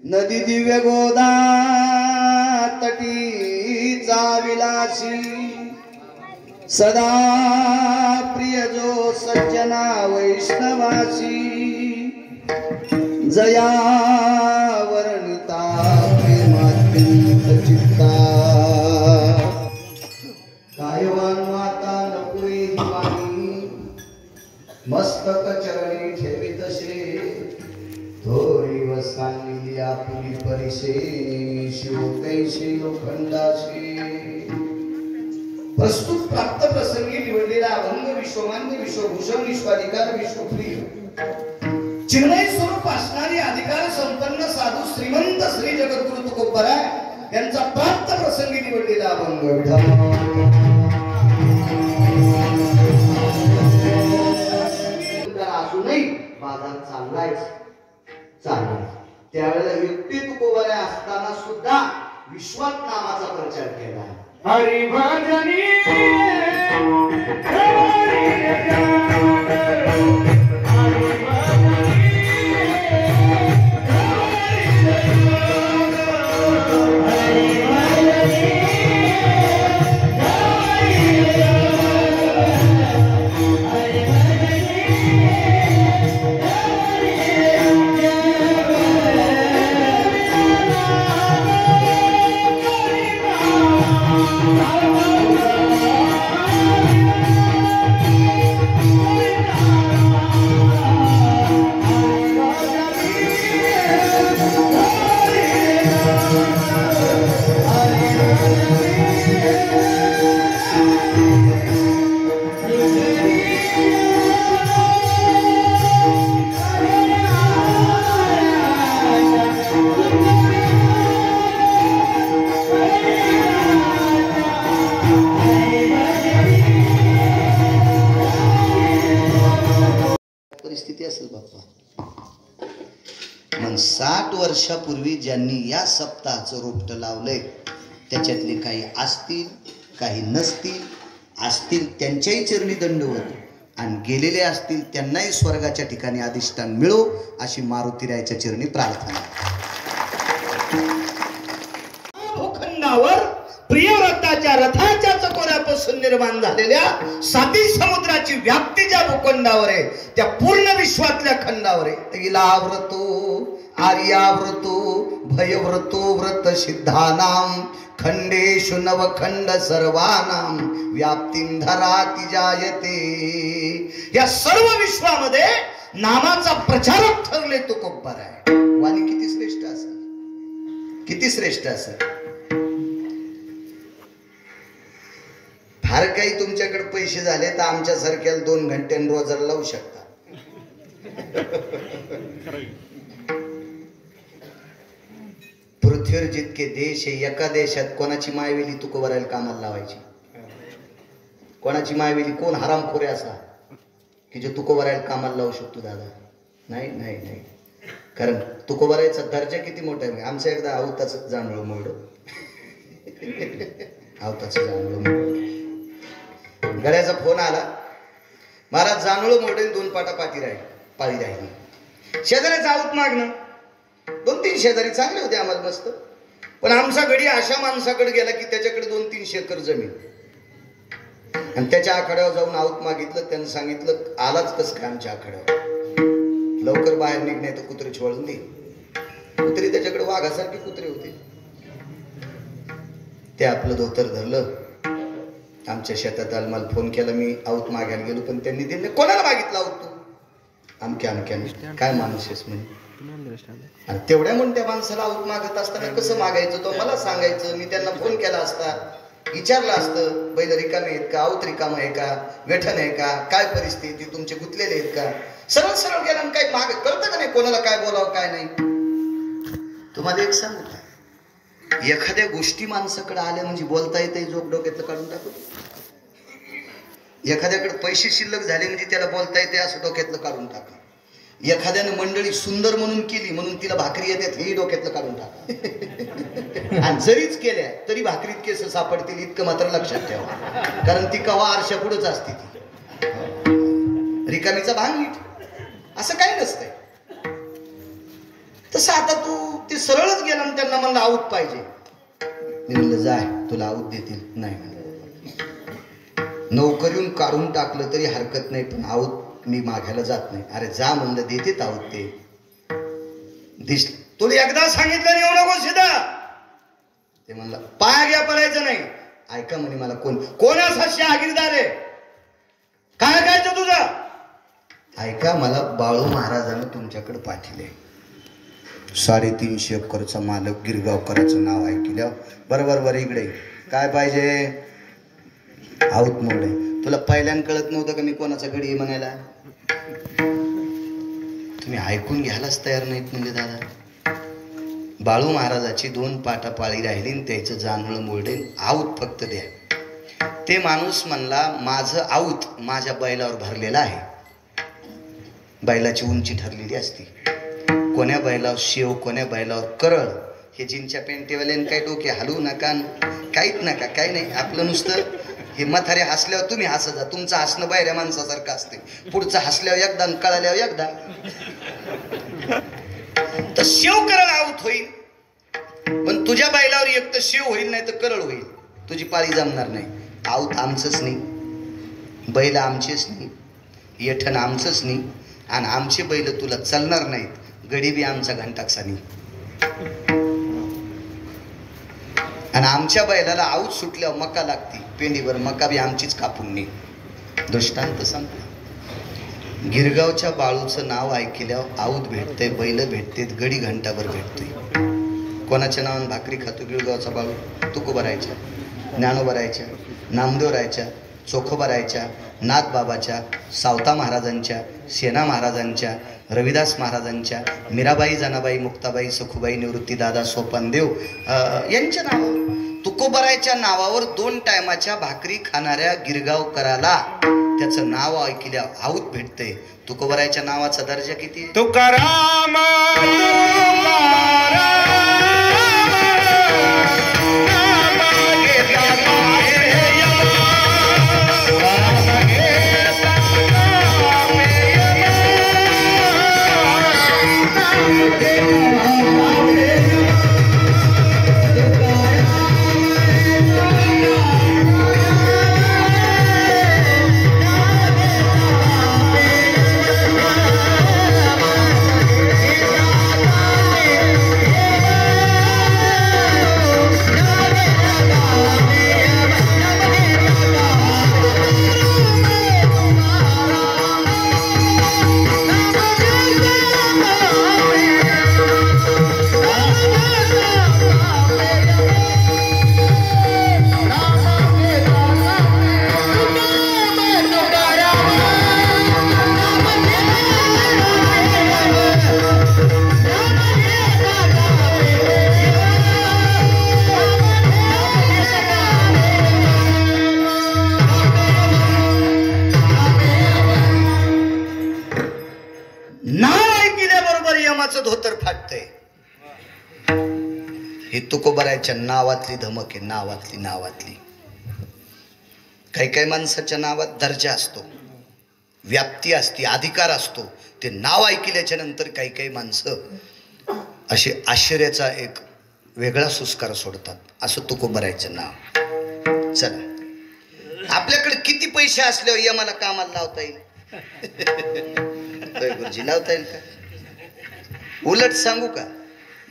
नदी दिव्य गोदा तटीचा विलासी सदा प्रिय जो सज्जना वैष्णवासी जया वर्णिता प्रेमातीत चित्ता कायवान माता नकुळी दिवाणी मस्तक चरणी ठेवी तसे थोरी वसांली आपली परिसे शिव कैसे लोखंडासे प्रस्तुत प्राप्त प्रसंगी निवडलेला अभंग विश्वमान्य विश्वभूषण विश्वाधिकार विश्वप्रिय चिन्मय स्वरूप असणारी अधिकार संपन्न साधू श्रीमंत श्री जगद्गुरु तुकोबराय यांचा प्राप्त प्रसंगी निवडलेला अभंग अजूनही बाजार चाललायच त्यावेळेला व्यक्ती तुकोबराय असताना सुद्धा विश्वात नामाचा प्रचार केला हरिभजनी परिस्थिती असेल बाप्पा. मग 60 वर्षापूर्वी ज्यांनी या सप्ताहाचं रोपटं लावलंय त्याच्यातले काही असतील काही नसतील, असतील त्यांच्याही चरणी दंडवत आणि गेलेले असतील त्यांनाही स्वर्गाच्या ठिकाणी अधिष्ठान मिळो अशी मारुतीरायाच्या चरणी प्रार्थना. भूखंडावर प्रियव्रताच्या रथाच्या चकोऱ्यापासून निर्माण झालेल्या 7 समुद्राची व्याप्ती ज्या भूखंडावर आहे त्या पूर्ण विश्वातल्या खंडावर आहे. इलाव्रतो आर्याव्रतो भयव्रतो व्रत सिद्धानाम खंडेषु नवखंड सर्वानाम व्याप्तिं धराति जायते. या सर्व विश्वामध्ये नामाचा प्रचारक ठरले तुकोबराय. वाणी किती श्रेष्ठ असेल. किती श्रेष्ठ असेल. फार काही तुमच्याकडे पैसे झाले तर आमच्यासारख्याला 2 घंट्यान रोजाला लावू शकता. पृथ्वीवर जितके देश आहे, एका देशात कोणाची मायवेली तुकोबरायला कामाला लावायची? कोणाची मायवेली? कोण हरामखोर आहे असा की जे तुकोबरायला कामाला लावू शकतो? दादा नाही नाही नाही. कारण तुकोबरायचा दर्जा किती मोठा आहे. आमचं एकदा आवताचं जाणवलं मोड, आवताचं जाणवलं मोड, गड्याचा फोन आला, महाराज जाणवलं मोडे 2 पाटा पाळी राहिली. शेजाऱ्याचं आवत मागणं. 2-3 शेजारी चांगले होते आम्हाला मस्त, पण आमचा गडी अशा माणसाकडे गेला की त्याच्याकडे 2-3 एकर जमीन, आणि त्याच्या आखाड्यावर जाऊन आवत मागितलं. त्यानं सांगितलं आलाच कस काय आमच्या आखाड्यावर, लवकर बाहेर निघणे तर कुत्रीच वळून दे. कुत्री त्याच्याकडे वाघासारखी कुत्रे होते. ते आपलं धोतर धरलं, आमच्या शेतात आलं. मला फोन केला, मी आवत मागायला गेलो, पण त्यांनी दिले. कोणाला मागितलं आवत? तू अमक्याने. काय माणूस आहेस म्हणजे? आणि तेवढ्या म्हणून त्या माणसाला आवत मागत असताना कसं मागायचं तो मला सांगायचं. मी त्यांना फोन केला असता, विचारलं असतं, बैल रिकामे आहेत का, आवत रिकाम आहे का, वेठण आहे का, काय परिस्थिती, तुमचे गुंतलेले आहेत का. सरळ सरळ गेला आणि काही माग कळतं का नाही कोणाला काय बोलावं काय नाही. तुम्हाला एक सांगू का, एखाद्या गोष्टी माणसाकडे आल्या म्हणजे बोलता येते, जोक डोक्यातलं काढून टाकू. एखाद्याकडे पैसे शिल्लक झाले म्हणजे त्याला बोलता येते असं डोक्यातलं काढून टाका. एखाद्याने मंडळी सुंदर म्हणून केली म्हणून तिला भाकरी येतात हेही डोक्यातलं काढून टाका. आणि जरीच केल्या तरी भाकरीत केस सापडतील इतकं मात्र लक्षात ठेवा, कारण ती कवा आरशा पुढेच असते. ती रिकामीचा भांग नीट असं काही नसतंय. तसं आता तू ते सरळच गेला आणि त्यांना म्हणलं आऊत पाहिजे. मी म्हणलं जाय तुला आऊत देतील. नाही म्हणलं, नोकरीहून काढून टाकलं तरी हरकत नाही, पण आऊत मी मागायला जात नाही. अरे जा म्हणलं देते आऊत. ते दिस तुला एकदा सांगितलं येऊ नको सीधा. ते म्हणलं पाया घ्या पडायचं नाही. ऐका म्हणे मला कोण असा शहागीरदार आहे, काय ऐकायचं तुझं? ऐका मला बाळू महाराजांना तुमच्याकडे पाठवले. 350 एकरचा मालक गिरगावकराचं नाव ऐकलं. बरोबर बरं इकडे काय पाहिजे? आऊत मोडे. तुला पहिल्यान कळत नव्हतं का मी कोणाचा गडी म्हणायला? तुम्ही ऐकून घ्यायलाच तयार नाहीत म्हणजे दादा. बाळू महाराजाची 2 पाटा पाळी राहिली आणि त्याचं जानवळ मोडे, आऊत फक्त द्या. ते माणूस म्हणला माझं आऊत माझ्या बैलावर भरलेला आहे. बैलाची उंची ठरलेली असती, कोण्या बैलावर शेव कोण्या बैलावर करळ. हे जिनच्या पेंटेवाल्याने काही डोके हलवू नका, काहीच नका, काही नाही. आपलं नुसतं हे म्हातारे हसल्यावर तुम्ही हसत जा. तुमचं हसणं बाहेर माणसासारखं असते, पुढचं हसल्यावर एकदा आणि कळाल्यावर एकदा. तर शेव करळ आऊत होईल, पण तुझ्या बैलावर एक तर शेव होईल नाही तर करळ होईल. तुझी पाळी जमणार नाही. आऊत आमचंच नाही, बैल आमचेच नाही, येठण आमचंच नाही, आणि आमचे बैल तुला चालणार नाहीत. गडी बी आमचा घंटाकसा नाही, आणि आमच्या बैलाला आऊत सुटल्यावर मका लागती. पेंडीवर मका बी आमचीच कापून नाही. दृष्टांत सांगतो. गिरगावच्या बाळूचं नाव ऐकल्यावर आऊत भेटतंय, बैल भेटतेत, गडी घंटाभर भेटतोय. कोणाच्या नावानं भाकरी खातो गिरगावचा बाळू? तुकोबरायच्या, ज्ञानोबरायच्या, नामदेवरायच्या, चोखोबरायच्या, नाथबाबाच्या, सावता महाराजांच्या, सेना महाराजांच्या, रविदास महाराजांच्या, मीराबाई, जनाबाई, मुक्ताबाई, सखुबाई, निवृत्तीदादा, सोपानदेव यांच्या नावावर, तुकोबरायच्या नावावर 2 टायमाच्या भाकरी खाणाऱ्या गिरगावकराला त्याचं नाव ऐकल्या आऊत भेटते. तुकोबरायच्या नावाचा दर्जा किती? तुकाराम ही तुकोबारायच्या नावातली धमक आहे, नावातली. काही काही माणसाच्या नावात दर्जा असतो, व्याप्ती असते, अधिकार असतो. ते नाव ऐकल्याच्या नंतर काही काही माणसं असे आश्चर्याचा एक वेगळा सुस्कार सोडतात. असं तुकोबारायचं नाव. चला, आपल्याकडे किती पैसे असल्यावर यमाला कामाला लावता येईल? गुरुजी लावता येईल का? उलट सांगू का,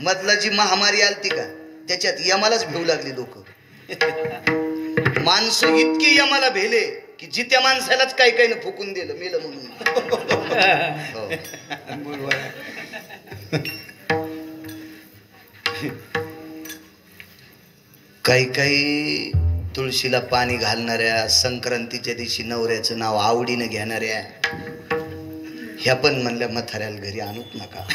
मधला जी महामारी आलती का त्याच्यात यमालाच भेऊ लागली लोक. माणसं इतकी यमाला भेले की जित्या माणसालाच काही काही न फुकून दिलं, मेलं म्हणून. काही काही तुळशीला पाणी घालणाऱ्या, संक्रांतीच्या दिवशी नवऱ्याचं नाव आवडीनं घेणाऱ्या, ह्या पण म्हणल्या म्हाताऱ्याला घरी आणूच नका.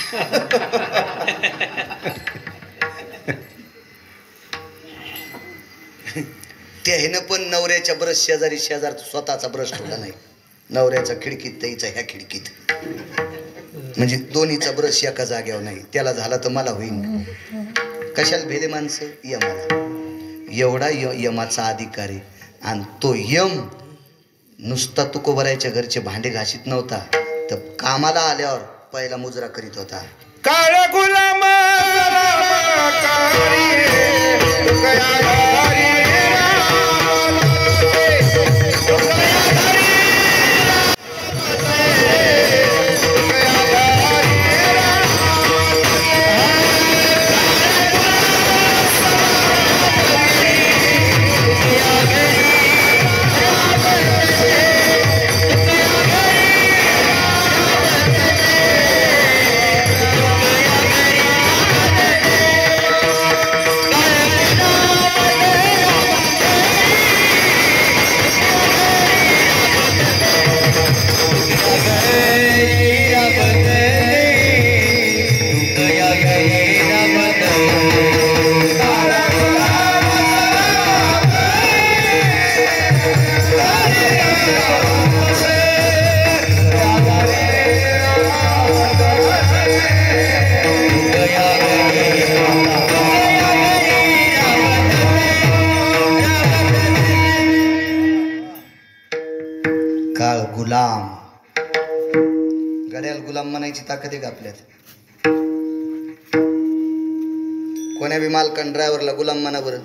त्या ह्यानं पण नवऱ्याच्या ब्रश शेजारी स्वतःचा ब्रश ठेवला नाही. नवऱ्याच्या खिडकीत त्याचा ह्या खिडकीत, म्हणजे दोन्हीचा ब्रश एका जाग्यावर नाही. त्याला झाला तर मला होईल. कशाला भेले माणसं? यमाला. एवढा यमाचा अधिकार आहे. आणि तो यम नुसता तुकोबारायच्या घरचे भांडे घासीत नव्हता, तर कामाला आल्यावर पहिला मुजरा करीत होता. काळ गुलाम गुलाम. गड्याला गुलाम म्हणायची ताकद आहे का आपल्यात? कोण्या बी मालकान ड्रायव्हरला गुलाम म्हणा बरं.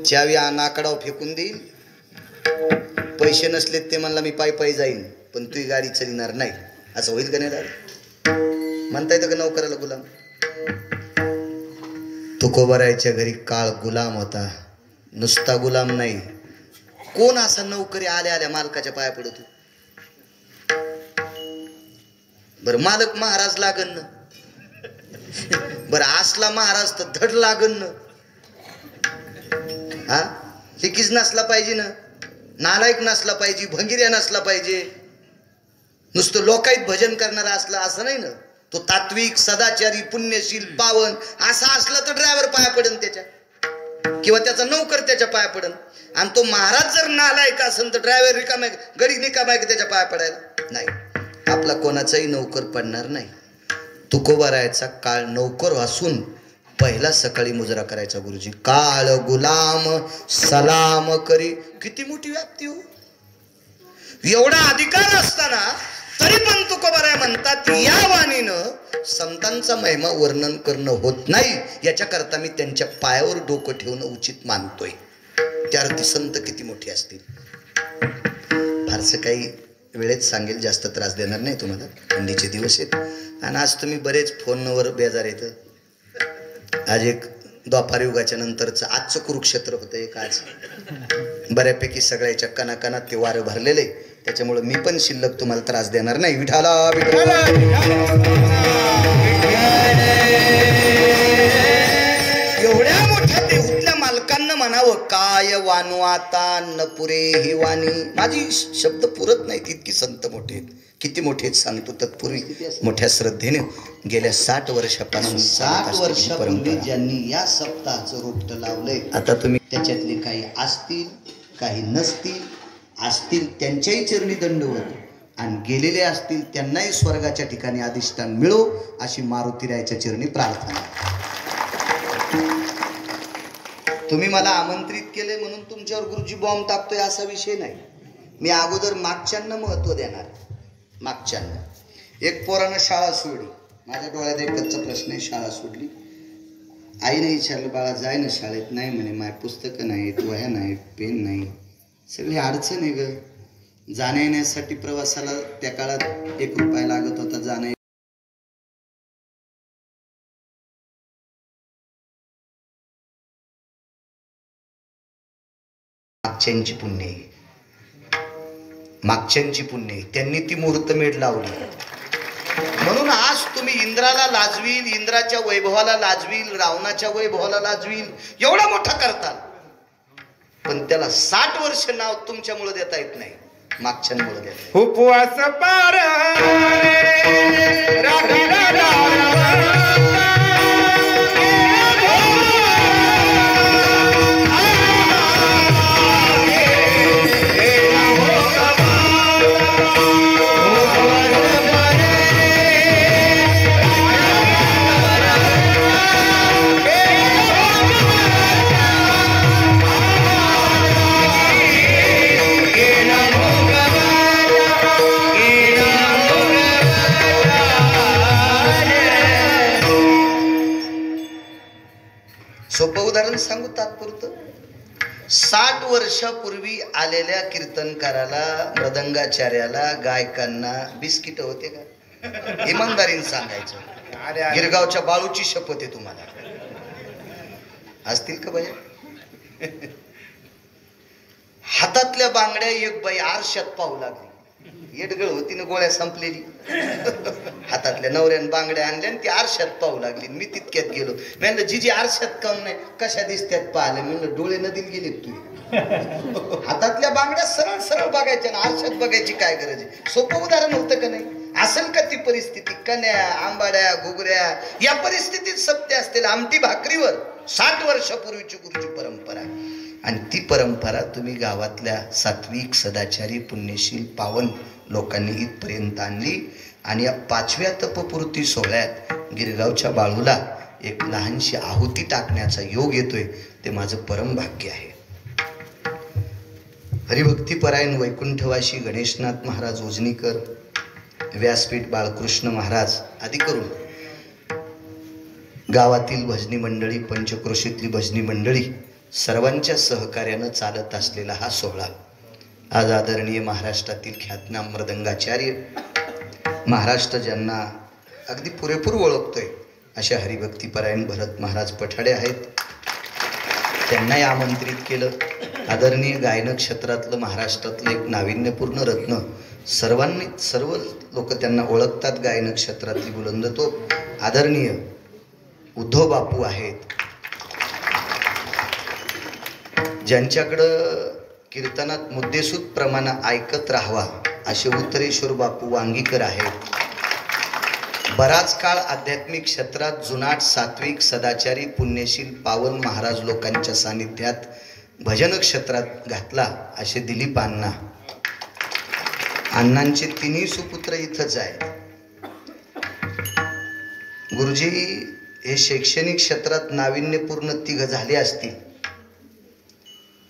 चावी नाकडाव फेकून देईल. पैसे नसले ते म्हणला मी पायी जाईन, पण तुझी गाडी चालणार नाही, असं होईल का नाही दादा? म्हणता येतं का नोकराला गुलाम? तुकोबारायच्या घरी काळ गुलाम होता. नुसता गुलाम नाही, कोण असा नोकरी आल्या आल्या मालकाच्या पाया पडतो? बर मालक महाराज लागन ना, बरं असला महाराज तर धड लागन ना. हा, हिकीच नसला पाहिजे ना, नालायक नसला पाहिजे, भंगिऱ्या नसला पाहिजे, नुसतं लोकायत भजन करणारा असला असं नाही ना. तो तात्विक, सदाचारी, पुण्यशील, पावन असा असला तर ड्रायव्हर पाया पडन त्याच्या, किंवा त्याचा नोकर त्याच्या पाया पडन. आणि तो महाराज जर नालायक असेल तर ड्रायव्हर रिकामा गडी निकामा त्याच्या पाया पडायला नाही. आपला कोणाचाही नोकर पडणार नाही. तुकोबारायचा काळ नोकर असून पहिला सकाळी मुजरा करायचा. गुरुजी काळ गुलाम सलाम करी. किती मोठी व्याप्ती हो. एवढा अधिकार असताना तरी पण तुकोबाराय म्हणतात या वाणीनं संतांचा महिमा वर्णन करणं होत नाही. याच्याकरता मी त्यांच्या पायावर डोकं ठेवणं उचित मानतोय. त्याअर्थी संत किती मोठे असतील. फारसं काही वेळेत सांगेल, जास्त त्रास देणार नाही तुम्हाला. थंडीचे दिवस आहेत आणि आज तुम्ही बरेच फोनवर बेजार येतं. आज एक द्वापार युगाच्या नंतरचं आजचं कुरुक्षेत्र होतं. एक आज बऱ्यापैकी सगळ्याच्या कणाकणात ते वारं भरलेले, त्याच्यामुळे मी पण शिल्लक तुम्हाला त्रास देणार नाही. विठाला विठाला. एवढ्या मोठ्या देऊतल्या मालकांना म्हणावं काय वानू आता न पुरे ही वाणी. माझी शब्द पुरत नाहीत, इतकी संत मोठे आहेत. किती मोठे आहेत सांगतो. तत्पूर्वी मोठ्या श्रद्धेने गेल्या 60 वर्षापासून 60 वर्षापूर्वी ज्यांनी या सप्ताहाचं रोपटं लावलंय, आता तुम्ही त्याच्यातले काही असतील काही नसतील, असतील त्यांच्याही चरणी दंडवत, आणि गेलेले असतील त्यांनाही स्वर्गाच्या ठिकाणी अधिष्ठान मिळो अशी मारुतीरायाच्या चरणी प्रार्थना. तुम्ही मला आमंत्रित केले म्हणून तुमच्यावर गुरुजी बॉम्ब टाकतोय असा विषय नाही. मी अगोदर मागच्यांना महत्व देणार. मागच्यांना एक पोरानं शाळा सोडली. माझ्या डोळ्यात एकच प्रश्न आहे, शाळा सोडली. आईने विचारलं बाळा जाय ना शाळेत. नाही म्हणे माझ्या पुस्तकं नाहीत, वह्या नाहीत, पेन नाही, सगळी अडचण आहे ग. जाण्या येण्यासाठी प्रवासाला त्या काळात 1 रुपया लागत होता जाण्या. मागच्यांची पुण्य, मागच्यांची पुण्य, त्यांनी ती मुहूर्तमेढ लावली. म्हणून आज तुम्ही इंद्राला लाजवील, इंद्राच्या वैभवाला लाजवील, रावणाच्या वैभवाला लाजवील, एवढा मोठा करताल, पण त्याला 60 वर्ष नाव तुमच्यामुळे देता येत नाही, मागच्यांमुळे देता. उपवास पार सोपं उदाहरण सांगू तात्पुरतं. 60 वर्षापूर्वी आलेल्या कीर्तनकाराला, मृदंगाचार्याला, गायकांना बिस्किट होते का? इमानदारीने सांगायचं. गिरगावच्या बाळूची शपथ आहे तुम्हाला. असतील का बाई? हातातल्या बांगड्या एक बाई आरशात पाहू लागली. येडगळ होती ना, गोळ्या संपलेली. हातातल्या नवऱ्यानं बांगड्या आणल्या आणि ती आरशात पाहू लागली. मी तितक्यात गेलो. म्हणलं जी आरशात काम नाही, कशा दिसत्यात पाहिले. म्हणलं डोळे नदीत गेले तुम्ही. हातातल्या बांगड्या सरळ सरळ बघायच्या ना आरशात बघायची काय गरज आहे? सोपं उदाहरण होतं का नाही? असेल का ती परिस्थिती? कन्या, आंबाड्या, घुगऱ्या या परिस्थितीत सत्य असतील. आमटी भाकरीवर 60 वर्षापूर्वीची गुरुची परंपरा. आणि ती परंपरा तुम्ही गावातल्या सात्विक, सदाचारी, पुण्यशील, पावन लोकांनी इथपर्यंत आणली. आणि या 5व्या तपपूर्ती सोहळ्यात गिरगावच्या बाळूला एक लहानशी आहुती टाकण्याचा योग येतोय. ते माझं परम भाग्य आहे. हरिभक्तीपरायण वैकुंठवासी गणेशनाथ महाराज उजनीकर, व्यासपीठ बाळकृष्ण महाराज आदी करून गावातील भजनी मंडळी, पंचक्रोशीतली भजनी मंडळी सर्वांच्या सहकार्यानं चालत असलेला हा सोहळा आज आदरणीय महाराष्ट्रातील ख्यातनाम मृदंगाचार्य, महाराष्ट्र ज्यांना अगदी पुरेपूर ओळखतोय अशा हरिभक्तीपरायण भरत महाराज पठाडे आहेत. त्यांनाही आमंत्रित केलं. आदरणीय गायन क्षेत्रातलं महाराष्ट्रातलं एक नाविन्यपूर्ण रत्न, सर्व लोक त्यांना ओळखतात. गायन क्षेत्रातली बुलंदतोप आदरणीय उद्धव बापू आहेत, ज्यांच्याकडं कीर्तनात मुद्देसूद प्रमाण ऐकत राहावा असे उत्तरेश्वर बापू वांगीकर आहेत. बराच काळ आध्यात्मिक क्षेत्रात जुनाट, सात्विक, सदाचारी, पुण्यशील, पावन महाराज लोकांच्या सानिध्यात भजन क्षेत्रात घातला असे दिलीप अण्णा. अण्णांचे 3 सुपुत्र इथंच आहेत. गुरुजी हे शैक्षणिक क्षेत्रात नाविन्यपूर्ण 3 झाले असतील.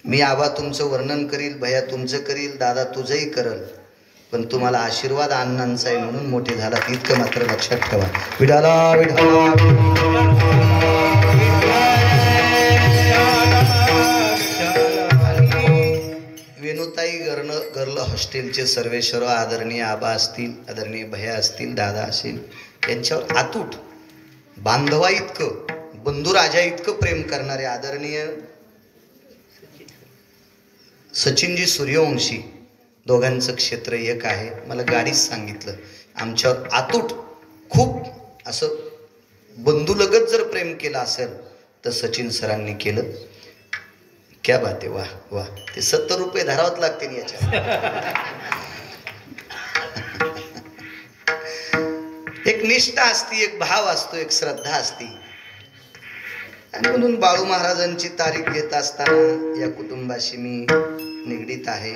मी आबा तुमचं वर्णन करील, भैया तुमचं करील, दादा तुझंही करल, पण तुम्हाला आशीर्वाद अण्णांचा आहे म्हणून मोठे झालात इतकं मात्र लक्षात ठेवा. विडाला विडाला वेणुताई गर्ल हॉस्टेलचे सर्वेश्वर आदरणीय आबा असतील, आदरणीय भैया असतील, दादा असेल, यांच्यावर अतूट बांधवा इतकं, बंधुराजा इतकं प्रेम करणारे आदरणीय सचिनजी सूर्यवंशी, दोघांचं क्षेत्र एक आहे. मला गाडीच सांगितलं आमच्यावर अतूट खूप असं बंधुलगत जर प्रेम केलं असेल तर सचिन सरांनी केलं. क्या बात आहे, वाह वाह. ते 70 रुपये धरावत लागते ना याच्या. एक निष्ठा असती, एक भाव असतो, एक श्रद्धा असती. आणि म्हणून बाळू महाराजांची तारीख घेत असताना या कुटुंबाशी मी निगडीत आहे.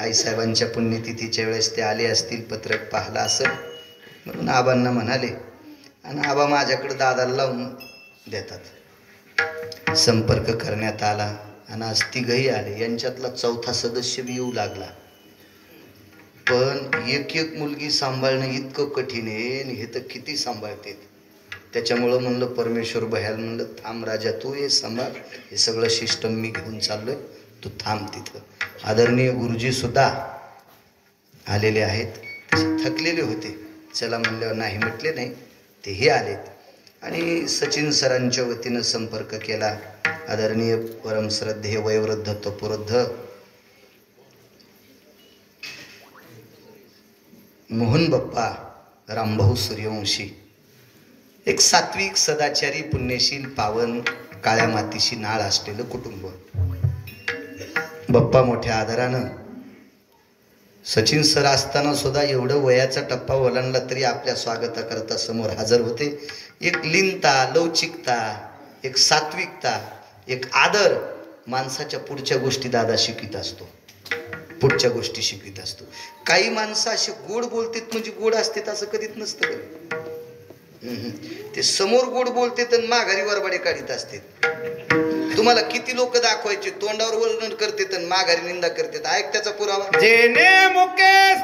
आईसाहेबांच्या पुण्यतिथीच्या वेळेस ते आले असतील, पत्रक पाहिलं असेल म्हणून आबांना म्हणाले. आणि आबा माझ्याकडे दादाला लावून देतात. संपर्क करण्यात आला आणि आज तिघही आले. यांच्यातला चौथा सदस्य बी येऊ लागला. पण एक एक मुलगी सांभाळणं इतकं कठीण आहे आणि हे तर किती सांभाळते. त्याच्यामुळं म्हणलं परमेश्वर भयाल म्हणलं थांब राजा, तू हे सांभाळ, हे सगळं सिस्टम मी घेऊन चाललोय, तू थांब तिथं. आदरणीय गुरुजी सुद्धा आलेले आहेत. थकलेले होते, चला म्हणल्यावर नाही म्हटले नाही, तेही आलेत. आणि सचिन सरांच्या वतीनं संपर्क केला. आदरणीय परमश्रद्धेय वयोवृद्ध तपोवृद्ध मोहन बाप्पा रामभाऊ सूर्यवंशी, एक सात्विक सदाचारी पुण्यशील पावन काळ्या मातीशी नाळ असलेलं कुटुंब. बाप्पा मोठ्या आदरानं सचिन सर असताना सुद्धा एवढं वयाचा टप्पा ओलांडला तरी आपल्या स्वागताकरता समोर हजर होते. एक लीनता, लवचिकता, एक सात्विकता, एक आदर, माणसाच्या पुढच्या गोष्टी दादा शिकवित असतो, पुढच्या गोष्टी शिकवित असतो. काही माणसं असे गोड बोलतात म्हणजे गोड असतात असं कधीच नसतं. ते समोर गोड बोलते तर माघारी वरबडे काढीत असते. तुम्हाला किती लोक दाखवायचे, तोंडावर वर्णन करते तर माघारी निंदा करते. ऐक त्याचा पुरावा. जेने मुकेश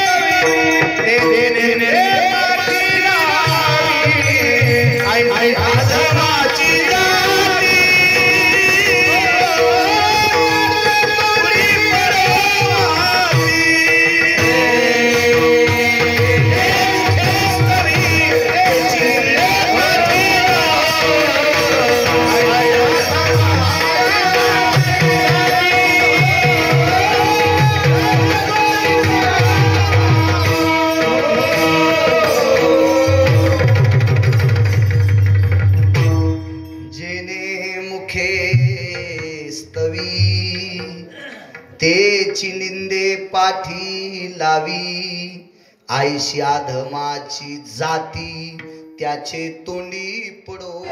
तेची निंदे पाठी लावी, आईशी आधमाची जाती त्याचे तोंडी पडो.